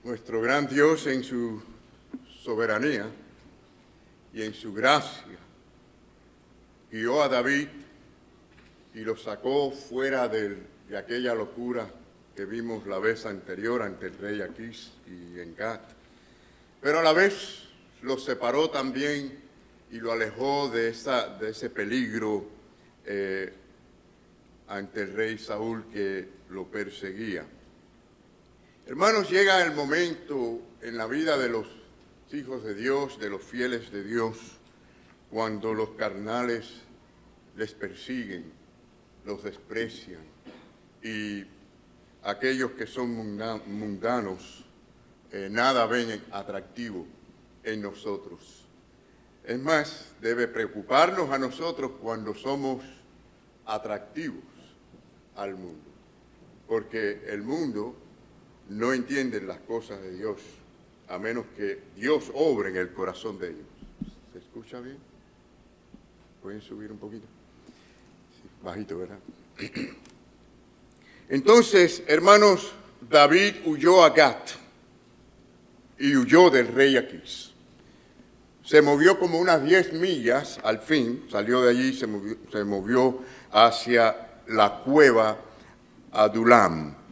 Nuestro gran Dios en su soberanía y en su gracia guió a David y lo sacó fuera de aquella locura que vimos la vez anterior ante el rey Aquís y en Gat. Pero a la vez lo separó también y lo alejó de ese peligro ante el rey Saúl que lo perseguía. Hermanos, llega el momento en la vida de los hijos de Dios, de los fieles de Dios, cuando los carnales les persiguen, los desprecian y aquellos que son mundanos nada ven atractivo en nosotros. Es más, debe preocuparnos a nosotros cuando somos atractivos al mundo, porque el mundo no entiende las cosas de Dios, a menos que Dios obre en el corazón de ellos. ¿Se escucha bien? ¿Pueden subir un poquito? Sí, bajito, ¿verdad? Entonces, hermanos, David huyó a Gat y huyó del rey Aquís. Se movió como unas 10 millas, al fin, salió de allí, se movió hacia la cueva Adulam.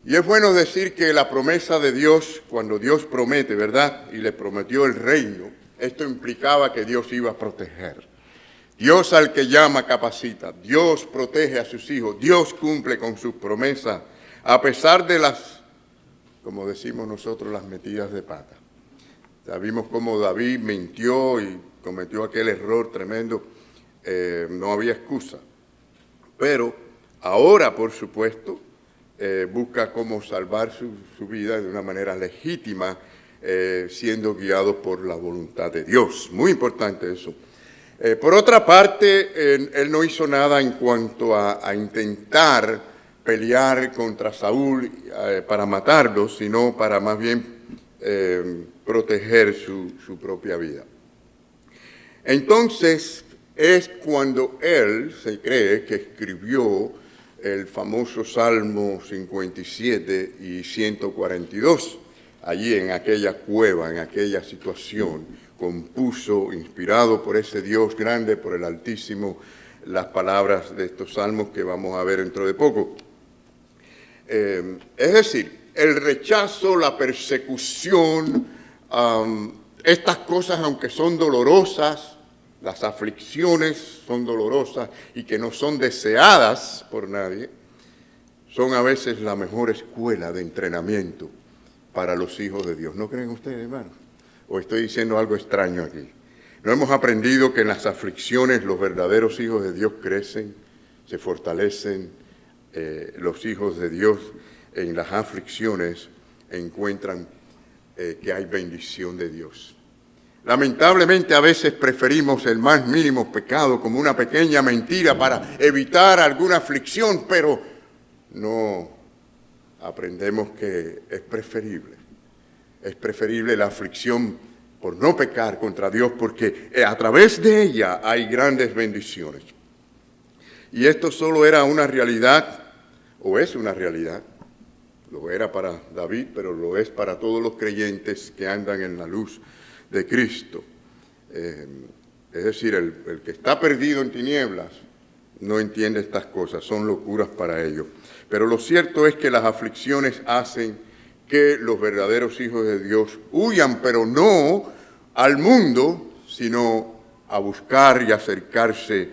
Y es bueno decir que la promesa de Dios, cuando Dios promete, ¿verdad? Y le prometió el reino, esto implicaba que Dios iba a proteger. Dios al que llama capacita, Dios protege a sus hijos, Dios cumple con sus promesas, a pesar de las, como decimos nosotros, las metidas de pata. Sabimos cómo David mintió y cometió aquel error tremendo, no había excusa. Pero ahora, por supuesto, busca cómo salvar su vida de una manera legítima, siendo guiado por la voluntad de Dios. Muy importante eso. Por otra parte, él no hizo nada en cuanto a intentar pelear contra Saúl para matarlo, sino para más bien proteger su propia vida. Entonces, es cuando él se cree que escribió el famoso Salmo 57 y 142, allí en aquella cueva, en aquella situación, compuso, inspirado por ese Dios grande, por el Altísimo, las palabras de estos salmos que vamos a ver dentro de poco. Es decir, el rechazo, la persecución, estas cosas, aunque son dolorosas, las aflicciones son dolorosas y que no son deseadas por nadie, son a veces la mejor escuela de entrenamiento para los hijos de Dios. ¿No creen ustedes, hermanos? ¿O estoy diciendo algo extraño aquí? ¿No hemos aprendido que en las aflicciones los verdaderos hijos de Dios crecen, se fortalecen? Los hijos de Dios en las aflicciones encuentran que hay bendición de Dios. Lamentablemente a veces preferimos el más mínimo pecado como una pequeña mentira para evitar alguna aflicción, pero no aprendemos que es preferible la aflicción por no pecar contra Dios, porque a través de ella hay grandes bendiciones. Y esto solo era una realidad, o es una realidad, lo era para David, pero lo es para todos los creyentes que andan en la luz de Cristo. Es decir, el que está perdido en tinieblas no entiende estas cosas, son locuras para ellos. Pero lo cierto es que las aflicciones hacen que los verdaderos hijos de Dios huyan, pero no al mundo, sino a buscar y acercarse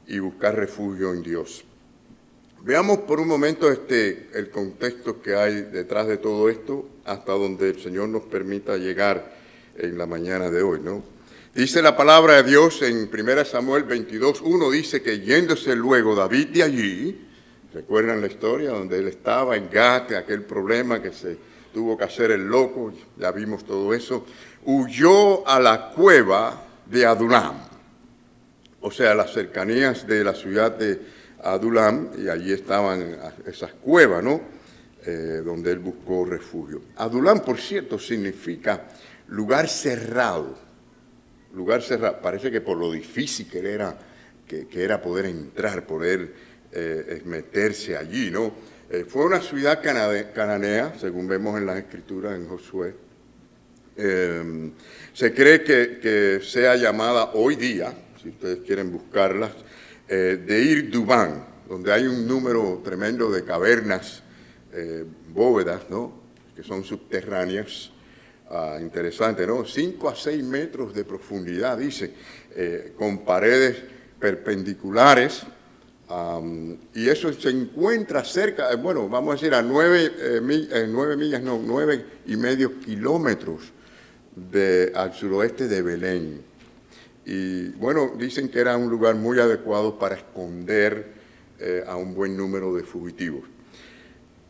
y buscar refugio en Dios. Veamos por un momento el contexto que hay detrás de todo esto, hasta donde el Señor nos permita llegar en la mañana de hoy, ¿no? Dice la palabra de Dios en 1 Samuel 22:1, dice que yéndose luego David de allí, ¿recuerdan la historia donde él estaba en Gat, aquel problema que se tuvo que hacer el loco? Ya vimos todo eso. Huyó a la cueva de Adulam, o sea, a las cercanías de la ciudad de Adulam, y allí estaban esas cuevas, ¿no? Donde él buscó refugio. Adulam, por cierto, significa lugar cerrado. Lugar cerrado. Parece que por lo difícil que era poder entrar, poder meterse allí, ¿no? Fue una ciudad cananea, según vemos en las Escrituras en Josué. Se cree que sea llamada hoy día, si ustedes quieren buscarlas, Deir Dubán, donde hay un número tremendo de cavernas, bóvedas, ¿no?, que son subterráneas. Interesante, ¿no? 5 a 6 metros de profundidad, dice, con paredes perpendiculares, y eso se encuentra cerca, bueno, vamos a decir a 9,5 kilómetros al suroeste de Belén. Y bueno, dicen que era un lugar muy adecuado para esconder a un buen número de fugitivos.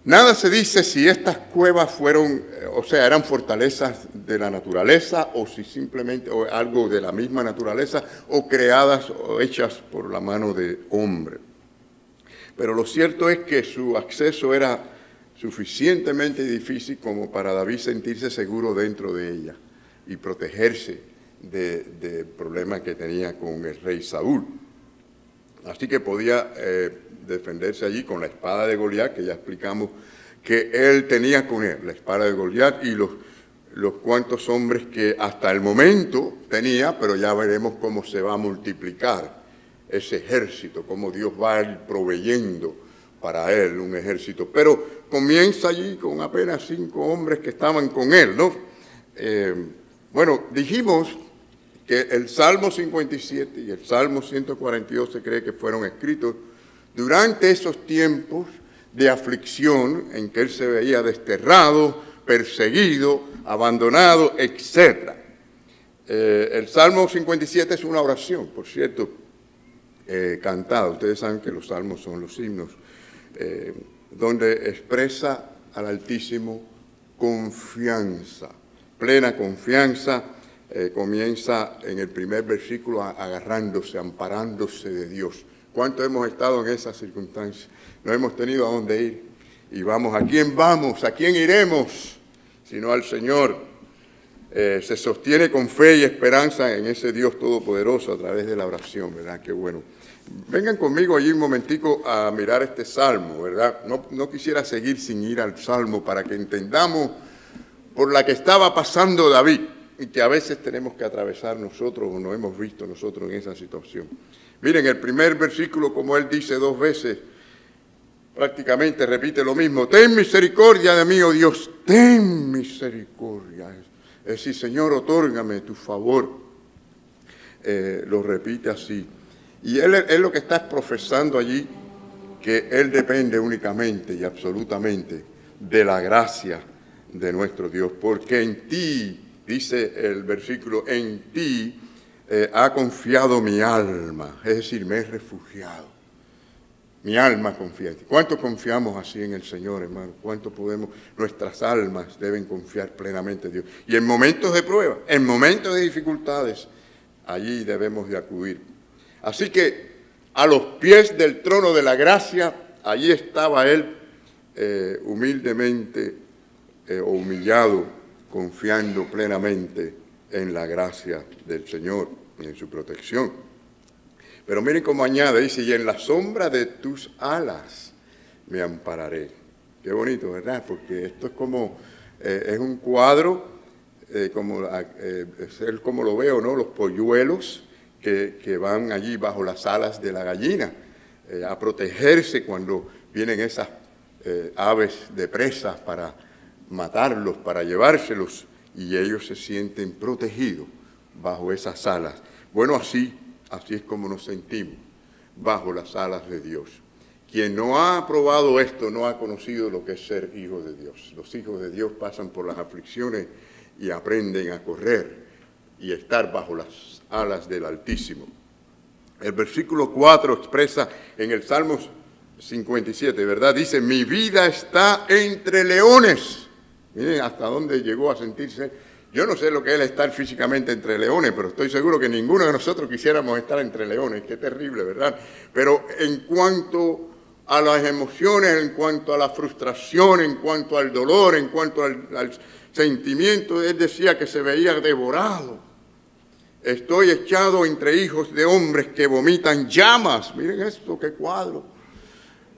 Nada se dice si estas cuevas fueron, eran fortalezas de la naturaleza o si simplemente algo de la misma naturaleza o creadas o hechas por la mano de hombre. Pero lo cierto es que su acceso era suficientemente difícil como para David sentirse seguro dentro de ella y protegerse del problema que tenía con el rey Saúl. Así que podía defenderse allí con la espada de Goliat, que ya explicamos que él tenía con él, la espada de Goliat y los cuantos hombres que hasta el momento tenía, pero ya veremos cómo se va a multiplicar ese ejército, cómo Dios va a ir proveyendo para él un ejército. Pero comienza allí con apenas 5 hombres que estaban con él, ¿no? Bueno, dijimos que el Salmo 57 y el Salmo 142 se cree que fueron escritos durante esos tiempos de aflicción en que él se veía desterrado, perseguido, abandonado, etc. El Salmo 57 es una oración, por cierto, cantada. Ustedes saben que los salmos son los himnos, donde expresa al Altísimo confianza, plena confianza. Comienza en el primer versículo agarrándose, amparándose de Dios. ¿Cuánto hemos estado en esas circunstancias? No hemos tenido a dónde ir. Y vamos, ¿a quién vamos? ¿A quién iremos? Sino al Señor. Se sostiene con fe y esperanza en ese Dios todopoderoso a través de la oración, ¿verdad? Qué bueno. Vengan conmigo allí un momentico a mirar este salmo, ¿verdad? No quisiera seguir sin ir al salmo para que entendamos por la que estaba pasando David y que a veces tenemos que atravesar nosotros o nos hemos visto nosotros en esa situación. Miren, el primer versículo, como él dice 2 veces, prácticamente repite lo mismo. Ten misericordia de mí, oh Dios, ten misericordia. Es decir, Señor, otórgame tu favor. Lo repite así. Y él lo que está profesando allí, que él depende únicamente y absolutamente de la gracia de nuestro Dios, porque en ti, dice el versículo, en ti ha confiado mi alma, es decir, me he refugiado. Mi alma confía en ti. ¿Cuánto confiamos así en el Señor, hermano? ¿Cuánto podemos? Nuestras almas deben confiar plenamente en Dios. Y en momentos de prueba, en momentos de dificultades, allí debemos de acudir. Así que a los pies del trono de la gracia, allí estaba él humildemente o humillado, confiando plenamente en la gracia del Señor y en su protección. Pero miren cómo añade, dice, y en la sombra de tus alas me ampararé. Qué bonito, ¿verdad? Porque esto es como, es un cuadro, es como lo veo, ¿no? Los polluelos que van allí bajo las alas de la gallina a protegerse cuando vienen esas aves de presas para matarlos, para llevárselos, y ellos se sienten protegidos bajo esas alas. Bueno, así es como nos sentimos, bajo las alas de Dios. Quien no ha probado esto no ha conocido lo que es ser hijo de Dios. Los hijos de Dios pasan por las aflicciones y aprenden a correr y estar bajo las alas del Altísimo. El versículo 4 expresa en el Salmo 57, ¿verdad? Dice, mi vida está entre leones. Miren hasta dónde llegó a sentirse. Yo no sé lo que es estar físicamente entre leones, pero estoy seguro que ninguno de nosotros quisiéramos estar entre leones. Qué terrible, ¿verdad? Pero en cuanto a las emociones, en cuanto a la frustración, en cuanto al dolor, en cuanto al sentimiento, él decía que se veía devorado. Estoy echado entre hijos de hombres que vomitan llamas. Miren esto, qué cuadro.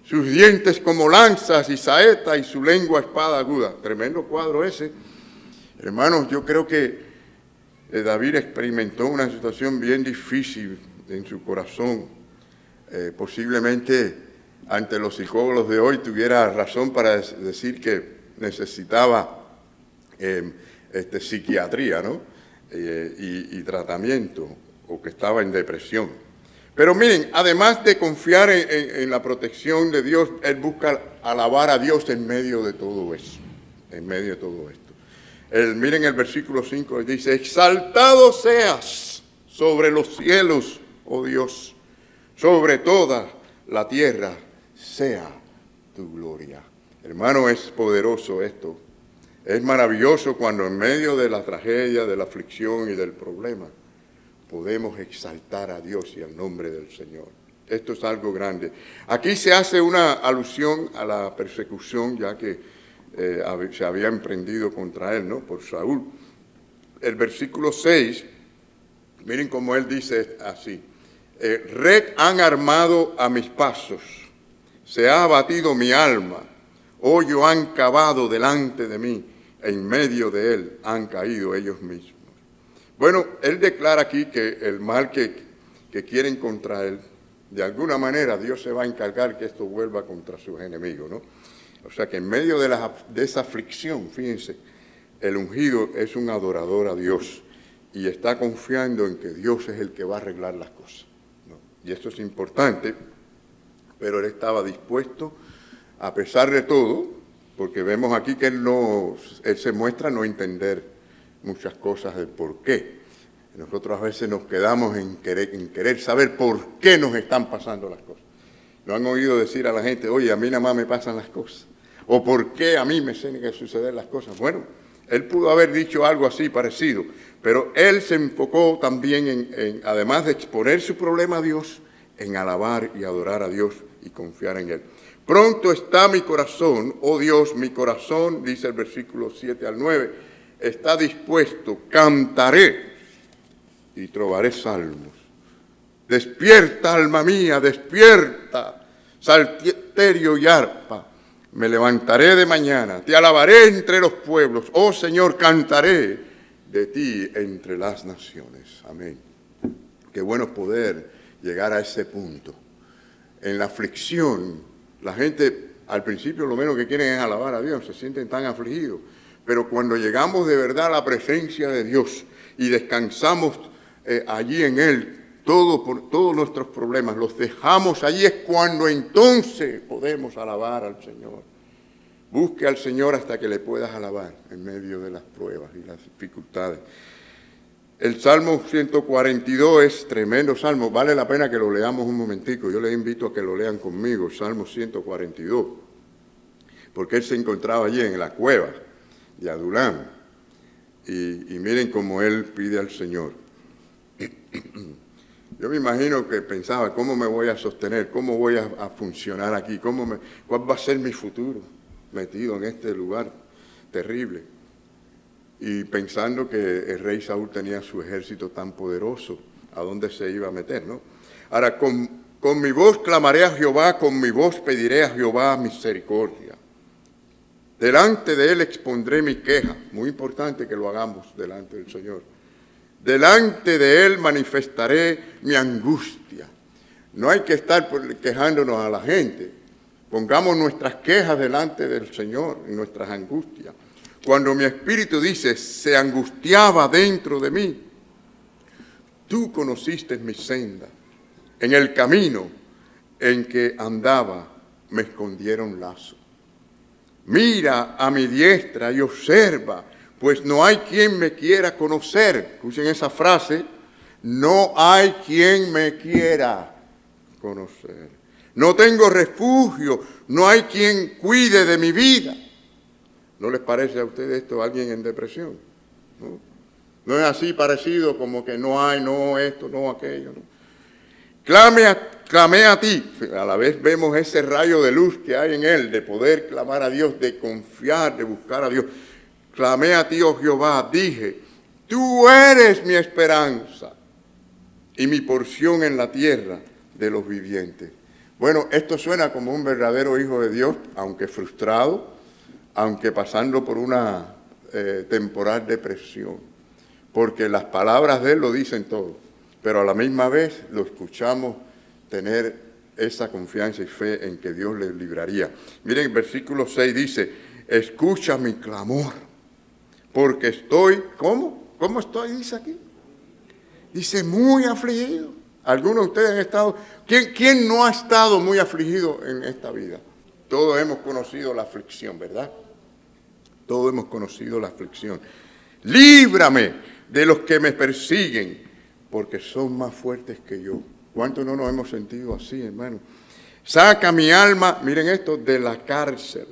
sus dientes como lanzas y saeta y su lengua espada aguda. Tremendo cuadro ese. Hermanos, yo creo que David experimentó una situación bien difícil en su corazón. Posiblemente ante los psicólogos de hoy tuviera razón para decir que necesitaba psiquiatría, ¿no? Y tratamiento, o que estaba en depresión. Pero miren, además de confiar en la protección de Dios, él busca alabar a Dios en medio de todo eso, en medio de todo esto. Miren el versículo 5, dice, exaltado seas sobre los cielos, oh Dios, sobre toda la tierra sea tu gloria. Hermano, es poderoso esto. Es maravilloso cuando en medio de la tragedia, de la aflicción y del problema, podemos exaltar a Dios y al nombre del Señor. Esto es algo grande. Aquí se hace una alusión a la persecución, ya que se había emprendido contra él, ¿no? Por Saúl. El versículo 6, miren cómo él dice así. Red han armado a mis pasos, se ha abatido mi alma, hoyo han cavado delante de mí, en medio de él han caído ellos mismos. Bueno, él declara aquí que el mal que quieren contra él, de alguna manera Dios se va a encargar que esto vuelva contra sus enemigos, ¿no? O sea que en medio de esa aflicción, fíjense, el ungido es un adorador a Dios y está confiando en que Dios es el que va a arreglar las cosas, ¿no? Y esto es importante, pero él estaba dispuesto, a pesar de todo, porque vemos aquí que él se muestra no entender muchas cosas del por qué. Nosotros a veces nos quedamos en querer saber por qué nos están pasando las cosas. ¿No han oído decir a la gente, oye, a mí nada más me pasan las cosas? ¿O por qué a mí me tienen que suceder las cosas? Bueno, él pudo haber dicho algo así parecido, pero él se enfocó también además de exponer su problema a Dios, en alabar y adorar a Dios y confiar en él. Pronto está mi corazón, oh Dios, mi corazón, dice el versículo 7 al 9, está dispuesto, cantaré y trovaré salmos. Despierta, alma mía, despierta, salterio y arpa. Me levantaré de mañana, te alabaré entre los pueblos. Oh Señor, cantaré de ti entre las naciones. Amén. Qué bueno poder llegar a ese punto. En la aflicción, la gente al principio lo menos que quieren es alabar a Dios, se sienten tan afligidos. Pero cuando llegamos de verdad a la presencia de Dios y descansamos allí en Él, todos nuestros problemas los dejamos allí, es cuando entonces podemos alabar al Señor. Busque al Señor hasta que le puedas alabar en medio de las pruebas y las dificultades. El Salmo 142 es tremendo salmo, vale la pena que lo leamos un momentico. Yo les invito a que lo lean conmigo, Salmo 142, porque él se encontraba allí en la cueva de Adulam, y miren cómo él pide al Señor. Yo me imagino que pensaba, ¿cómo me voy a sostener? ¿Cómo voy a funcionar aquí? ¿Cuál va a ser mi futuro metido en este lugar terrible? Y pensando que el rey Saúl tenía su ejército tan poderoso, ¿a dónde se iba a meter, no? Ahora, con mi voz clamaré a Jehová, con mi voz pediré a Jehová misericordia. Delante de él expondré mi queja. Muy importante que lo hagamos delante del Señor. Delante de él manifestaré mi angustia. No hay que estar quejándonos a la gente. Pongamos nuestras quejas delante del Señor y nuestras angustias. Cuando mi espíritu dice, se angustiaba dentro de mí, tú conociste mi senda. En el camino en que andaba me escondieron lazos. Mira a mi diestra y observa, pues no hay quien me quiera conocer. Escuchen esa frase, no hay quien me quiera conocer. No tengo refugio, no hay quien cuide de mi vida. ¿No les parece a ustedes esto alguien en depresión? ¿No es así parecido como que no hay, no esto, no aquello? ¿No? Clamé a ti. A la vez vemos ese rayo de luz que hay en él, de poder clamar a Dios, de confiar, de buscar a Dios. Clamé a ti, oh Jehová, dije, tú eres mi esperanza y mi porción en la tierra de los vivientes. Bueno, esto suena como un verdadero hijo de Dios, aunque frustrado, aunque pasando por una temporal depresión, porque las palabras de Él lo dicen todo, pero a la misma vez lo escuchamos tener esa confianza y fe en que Dios les libraría. Miren, el versículo 6 dice, escucha mi clamor, porque estoy, ¿cómo? ¿Cómo estoy? Dice aquí. Dice, muy afligido. ¿Algunos de ustedes han estado? ¿Quién no ha estado muy afligido en esta vida? Todos hemos conocido la aflicción, ¿verdad? Todos hemos conocido la aflicción. Líbrame de los que me persiguen, porque son más fuertes que yo. ¿Cuántos no nos hemos sentido así, hermano? Saca mi alma, miren esto, de la cárcel,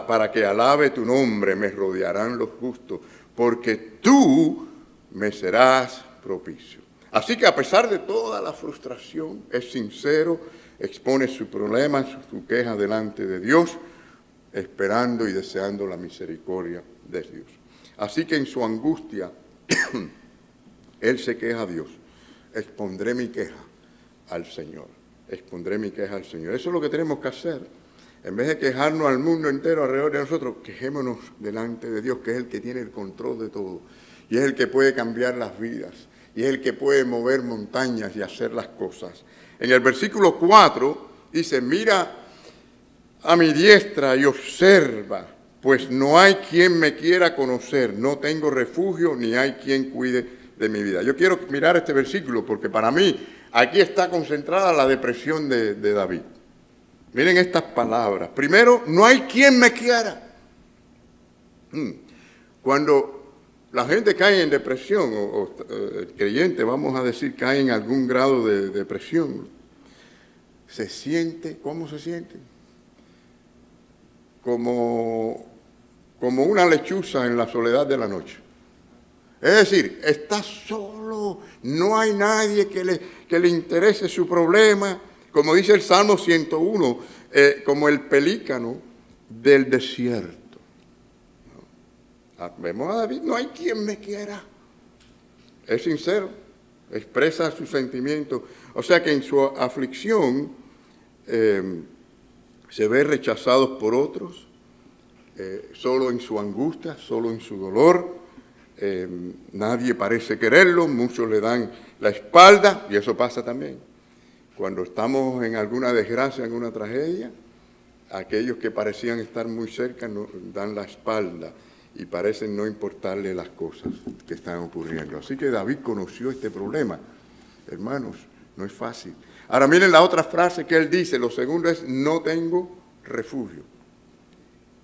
para que alabe tu nombre, me rodearán los justos, porque tú me serás propicio. Así que a pesar de toda la frustración, es sincero, expone su problema, su queja delante de Dios, esperando y deseando la misericordia de Dios. Así que en su angustia, él se queja a Dios. Expondré mi queja al Señor. Expondré mi queja al Señor. Eso es lo que tenemos que hacer. En vez de quejarnos al mundo entero alrededor de nosotros, quejémonos delante de Dios, que es el que tiene el control de todo. Y es el que puede cambiar las vidas. Y es el que puede mover montañas y hacer las cosas. En el versículo 4 dice, mira a mi diestra y observa, pues no hay quien me quiera conocer, no tengo refugio ni hay quien cuide de mi vida. Yo quiero mirar este versículo porque para mí aquí está concentrada la depresión de David. Miren estas palabras. Primero, no hay quien me quiera. Cuando la gente cae en depresión, o el creyente, vamos a decir, cae en algún grado de depresión, se siente, ¿cómo se siente? Como una lechuza en la soledad de la noche. Es decir, está solo, no hay nadie que le interese su problema, como dice el Salmo 101, como el pelícano del desierto. Vemos a David, no hay quien me quiera. Es sincero, expresa sus sentimientos. O sea que en su aflicción se ve rechazado por otros, solo en su angustia, solo en su dolor. Nadie parece quererlo, muchos le dan la espalda, y eso pasa también. Cuando estamos en alguna desgracia, en una tragedia, aquellos que parecían estar muy cerca nos dan la espalda y parecen no importarle las cosas que están ocurriendo. Así que David conoció este problema. Hermanos, no es fácil. Ahora miren la otra frase que él dice, lo segundo es, no tengo refugio.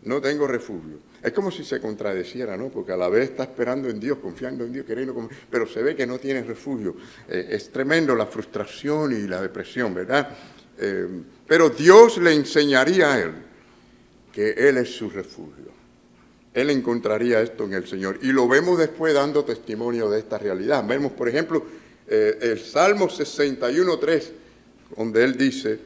No tengo refugio. Es como si se contradeciera, ¿no? Porque a la vez está esperando en Dios, confiando en Dios, queriendo, pero se ve que no tiene refugio. Es tremendo la frustración y la depresión, ¿verdad? Pero Dios le enseñaría a él que Él es su refugio. Él encontraría esto en el Señor. Y lo vemos después dando testimonio de esta realidad. Vemos, por ejemplo, el Salmo 61:3, donde él dice,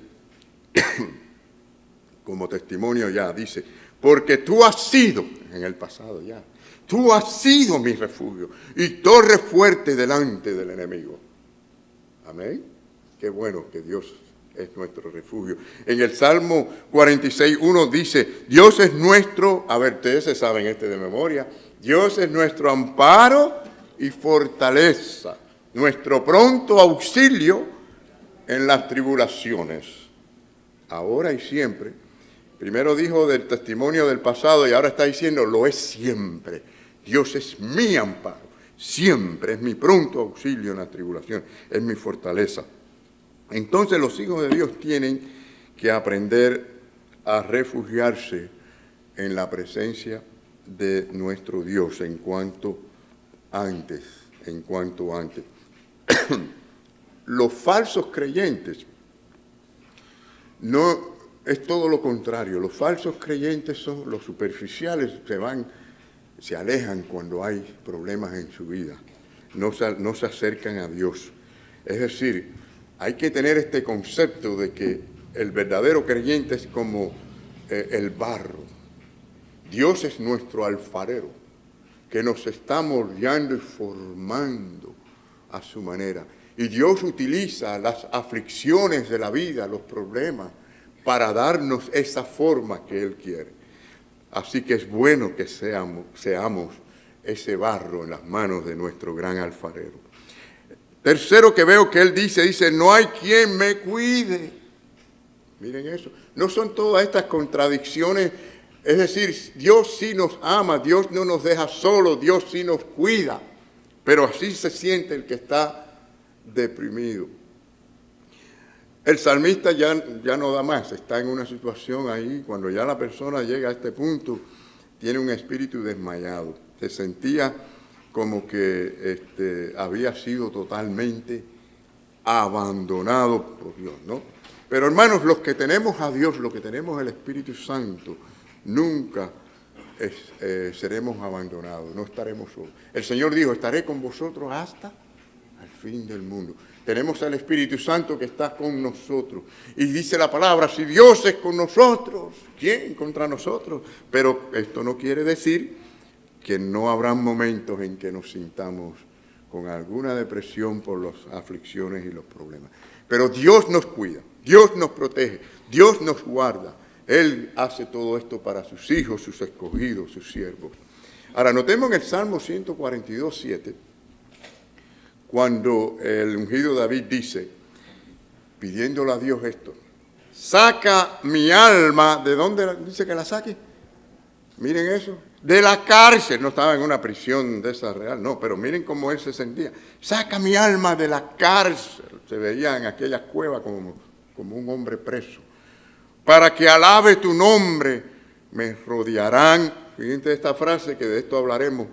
como testimonio ya, dice, porque tú has sido, en el pasado ya, tú has sido mi refugio y torre fuerte delante del enemigo. Amén. Qué bueno que Dios es nuestro refugio. En el Salmo 46:1 dice, Dios es nuestro, a ver, ustedes se saben este de memoria, Dios es nuestro amparo y fortaleza, nuestro pronto auxilio en las tribulaciones, ahora y siempre. Primero dijo del testimonio del pasado y ahora está diciendo, lo es siempre. Dios es mi amparo, siempre, es mi pronto auxilio en la tribulación, es mi fortaleza. Entonces los hijos de Dios tienen que aprender a refugiarse en la presencia de nuestro Dios en cuanto antes. Los falsos creyentes no es todo lo contrario. Los falsos creyentes son los superficiales, se alejan cuando hay problemas en su vida, no se acercan a Dios. Es decir, hay que tener este concepto de que el verdadero creyente es como el barro. Dios es nuestro alfarero, que nos está moldeando y formando a su manera. Y Dios utiliza las aflicciones de la vida, los problemas, para darnos esa forma que Él quiere. Así que es bueno que seamos ese barro en las manos de nuestro gran alfarero. Tercero que veo que Él dice, no hay quien me cuide. Miren eso. No son todas estas contradicciones. Es decir, Dios sí nos ama, Dios no nos deja solos, Dios sí nos cuida. Pero así se siente el que está deprimido. El salmista ya no da más, está en una situación ahí, cuando ya la persona llega a este punto, tiene un espíritu desmayado. Se sentía como que había sido totalmente abandonado por Dios, ¿no? Pero hermanos, los que tenemos a Dios, los que tenemos el Espíritu Santo, nunca seremos abandonados, no estaremos solos. El Señor dijo, estaré con vosotros hasta al fin del mundo. Tenemos al Espíritu Santo que está con nosotros. Y dice la palabra, si Dios es con nosotros, ¿quién contra nosotros? Pero esto no quiere decir que no habrán momentos en que nos sintamos con alguna depresión por las aflicciones y los problemas. Pero Dios nos cuida, Dios nos protege, Dios nos guarda. Él hace todo esto para sus hijos, sus escogidos, sus siervos. Ahora, notemos en el Salmo 142, 7, cuando el ungido David dice, pidiéndole a Dios esto, saca mi alma, ¿de dónde dice que la saque? Miren eso, de la cárcel, no estaba en una prisión de esa real, no, pero miren cómo él se sentía, saca mi alma de la cárcel, se veía en aquellas cuevas como un hombre preso, para que alabe tu nombre, me rodearán, fíjense esta frase, que de esto hablaremos,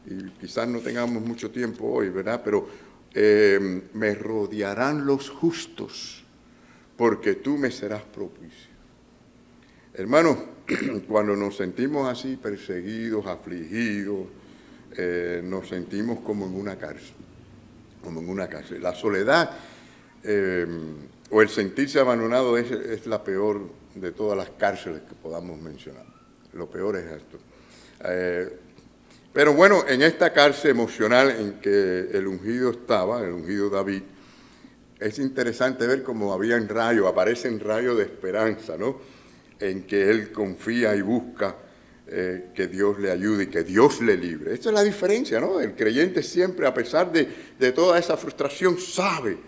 y quizás no tengamos mucho tiempo hoy, ¿verdad? Pero me rodearán los justos, porque tú me serás propicio. Hermanos, cuando nos sentimos así, perseguidos, afligidos, nos sentimos como en una cárcel, La soledad o el sentirse abandonado es la peor de todas las cárceles que podamos mencionar. Lo peor es esto. Pero bueno, en esta cárcel emocional en que el ungido estaba, el ungido David, es interesante ver cómo aparecen rayos de esperanza, ¿no? En que él confía y busca que Dios le ayude y que Dios le libre. Esa es la diferencia, ¿no? El creyente siempre, a pesar de toda esa frustración, sabe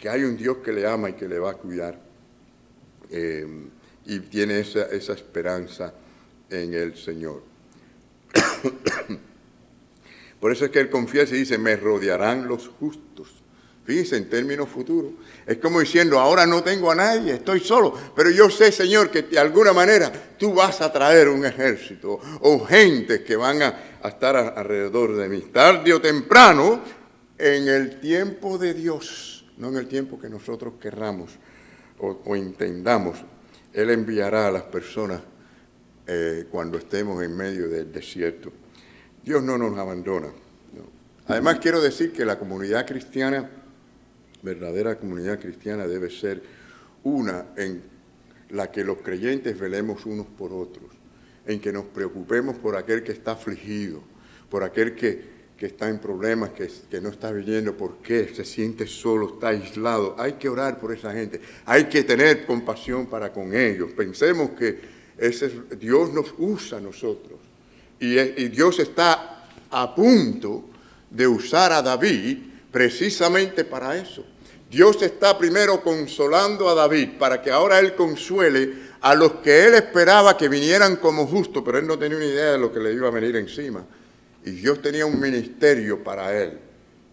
que hay un Dios que le ama y que le va a cuidar. Y tiene esa esperanza en el Señor. Por eso es que él confiesa y dice, me rodearán los justos. Fíjense, en términos futuros. Es como diciendo, ahora no tengo a nadie, estoy solo. Pero yo sé, Señor, que de alguna manera tú vas a traer un ejército o gente que van a estar alrededor de mí. Tarde o temprano, en el tiempo de Dios, no en el tiempo que nosotros querramos o entendamos. Él enviará a las personas cuando estemos en medio del desierto. Dios no nos abandona. No. Además, quiero decir que la comunidad cristiana, verdadera comunidad cristiana, debe ser una en la que los creyentes velemos unos por otros, en que nos preocupemos por aquel que está afligido, por aquel que está en problemas, que no está viviendo, por qué se siente solo, está aislado. Hay que orar por esa gente, hay que tener compasión para con ellos. Pensemos que Dios nos usa a nosotros y Dios está a punto de usar a David precisamente para eso. Dios está primero consolando a David para que ahora él consuele a los que él esperaba que vinieran como justos, pero él no tenía una idea de lo que le iba a venir encima. Y Dios tenía un ministerio para él,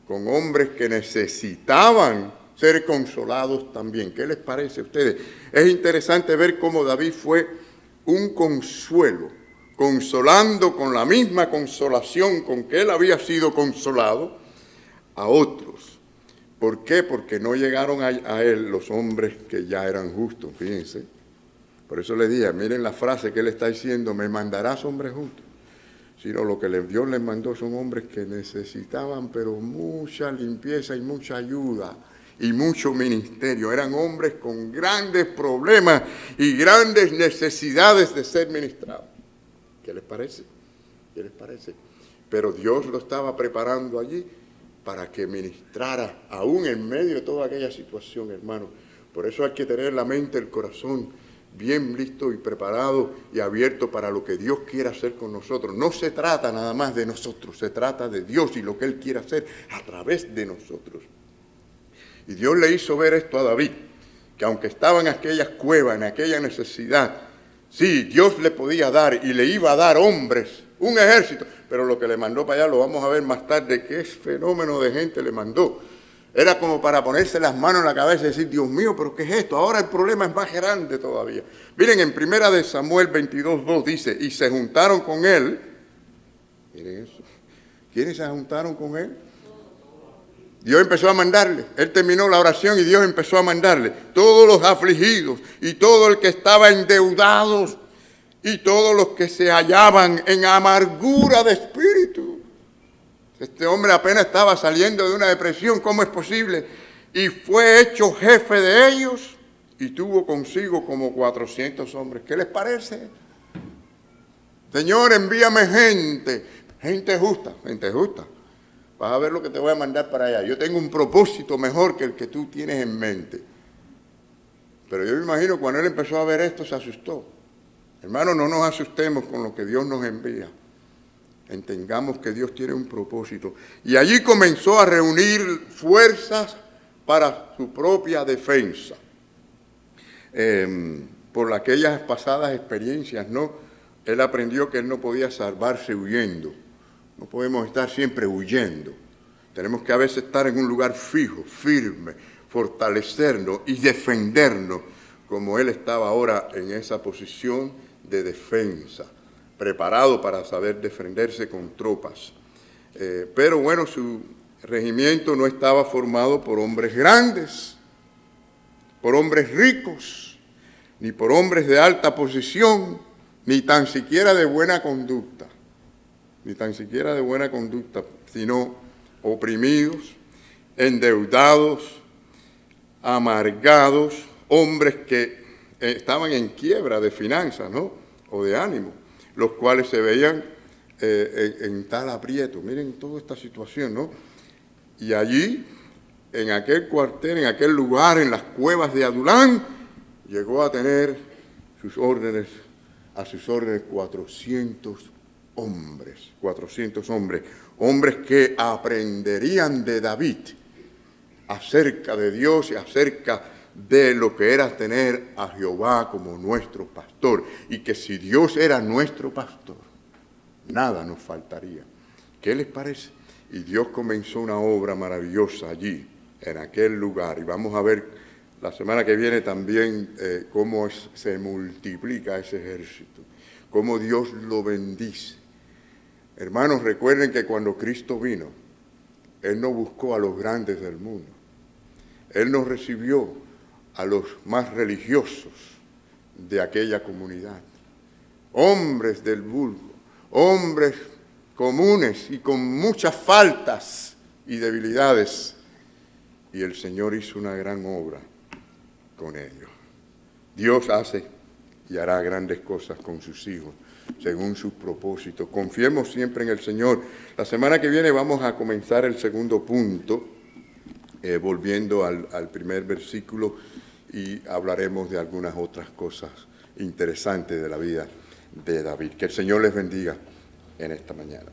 con hombres que necesitaban ser consolados también. ¿Qué les parece a ustedes? Es interesante ver cómo David fue un consuelo, consolando con la misma consolación con que él había sido consolado a otros. ¿Por qué? Porque no llegaron a él los hombres que ya eran justos, fíjense. Por eso le dije, miren la frase que él está diciendo, me mandarás hombres justos. Sino lo que Dios les mandó son hombres que necesitaban, pero mucha limpieza y mucha ayuda y mucho ministerio. Eran hombres con grandes problemas y grandes necesidades de ser ministrados. ¿Qué les parece? ¿Qué les parece? Pero Dios lo estaba preparando allí para que ministrara aún en medio de toda aquella situación, hermano. Por eso hay que tener la mente, el corazón bien listo y preparado y abierto para lo que Dios quiere hacer con nosotros. No se trata nada más de nosotros, se trata de Dios y lo que Él quiere hacer a través de nosotros. Y Dios le hizo ver esto a David, que aunque estaba en aquellas cuevas, en aquella necesidad, sí, Dios le podía dar y le iba a dar hombres, un ejército, pero lo que le mandó para allá lo vamos a ver más tarde, qué fenómeno de gente le mandó. Era como para ponerse las manos en la cabeza y decir, Dios mío, ¿pero qué es esto? Ahora el problema es más grande todavía. Miren, en 1 Samuel 22:2 dice, y se juntaron con él. Miren eso. ¿Quiénes se juntaron con él? Dios empezó a mandarle. Él terminó la oración y Dios empezó a mandarle. Todos los afligidos y todo el que estaba endeudados y todos los que se hallaban en amargura de espíritu. Este hombre apenas estaba saliendo de una depresión, ¿cómo es posible? Y fue hecho jefe de ellos y tuvo consigo como 400 hombres. ¿Qué les parece? Señor, envíame gente justa. Vas a ver lo que te voy a mandar para allá. Yo tengo un propósito mejor que el que tú tienes en mente. Pero yo me imagino cuando él empezó a ver esto se asustó. Hermanos, no nos asustemos con lo que Dios nos envía. Entendamos que Dios tiene un propósito. Y allí comenzó a reunir fuerzas para su propia defensa. Por aquellas pasadas experiencias, ¿no? Él aprendió que él no podía salvarse huyendo. No podemos estar siempre huyendo. Tenemos que a veces estar en un lugar fijo, firme, fortalecernos y defendernos, como él estaba ahora en esa posición de defensa, preparado para saber defenderse con tropas. Pero bueno, su regimiento no estaba formado por hombres grandes, por hombres ricos, ni por hombres de alta posición, ni tan siquiera de buena conducta. Sino oprimidos, endeudados, amargados, hombres que estaban en quiebra de finanzas, ¿no? O de ánimo, los cuales se veían en tal aprieto. Miren toda esta situación, ¿no? Y allí, en aquel cuartel, en aquel lugar, en las cuevas de Adulán, llegó a tener a sus órdenes 400 hombres que aprenderían de David acerca de Dios y acerca de lo que era tener a Jehová como nuestro pastor, y que si Dios era nuestro pastor, nada nos faltaría. ¿Qué les parece? Y Dios comenzó una obra maravillosa allí, en aquel lugar, y vamos a ver la semana que viene también cómo se multiplica ese ejército, cómo Dios lo bendice. Hermanos, recuerden que cuando Cristo vino, Él no buscó a los grandes del mundo. Él nos recibió a los más religiosos de aquella comunidad. Hombres del vulgo, hombres comunes y con muchas faltas y debilidades. Y el Señor hizo una gran obra con ellos. Dios hace y hará grandes cosas con sus hijos, según sus propósitos. Confiemos siempre en el Señor. La semana que viene vamos a comenzar el segundo punto, volviendo al primer versículo, y hablaremos de algunas otras cosas interesantes de la vida de David. Que el Señor les bendiga en esta mañana.